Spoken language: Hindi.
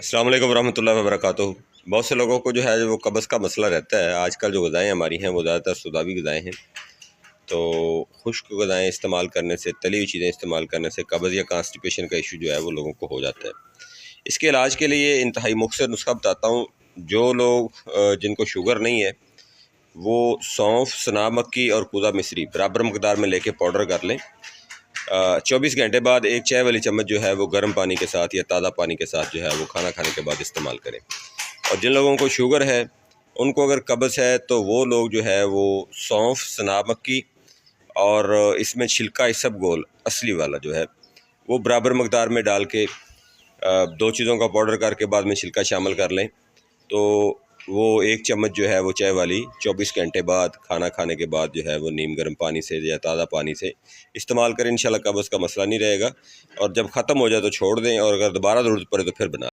अस्सलाम वालेकुम वरहमतुल्लाहि वबरकातुहू। बहुत से लोगों को जो है वो कब्ज़ का मसला रहता है। आजकल जो ग़िज़ाएँ हमारी हैं वो ज़्यादातर सुधावी ग़िज़ाएँ हैं। तो खुश्क ग़िज़ाएँ इस्तेमाल करने से, तली हुई चीज़ें इस्तेमाल करने से कब्ज़ या कॉन्स्टिपेशन का इशू जो है वो लोगों को हो जाता है। इसके इलाज के लिए इंतहाई मुख्तसर नुस्ख़ा बताता हूँ। जो लोग जिनको शुगर नहीं है वो सौंफ, सना मक्की और कूदा मिश्री बराबर मकदार में लेके पाउडर कर लें। 24 घंटे बाद एक चाय वाली चम्मच जो है वो गर्म पानी के साथ या ताज़ा पानी के साथ जो है वो खाना खाने के बाद इस्तेमाल करें। और जिन लोगों को शुगर है उनको अगर कब्ज़ है तो वो लोग जो है वो सौंफ, सना मक्की और इसमें छिलका इसबगोल असली वाला जो है वो बराबर मकदार में डाल के दो चीज़ों का पाउडर करके बाद में छिलका शामिल कर लें। तो वो एक चम्मच जो है वो चाय वाली 24 घंटे बाद खाना खाने के बाद जो है वो नीम गर्म पानी से या ताज़ा पानी से इस्तेमाल करें। इंशाल्लाह कब्ज़ का मसला नहीं रहेगा। और जब ख़त्म हो जाए तो छोड़ दें, और अगर दोबारा ज़रूरत पड़े तो फिर बना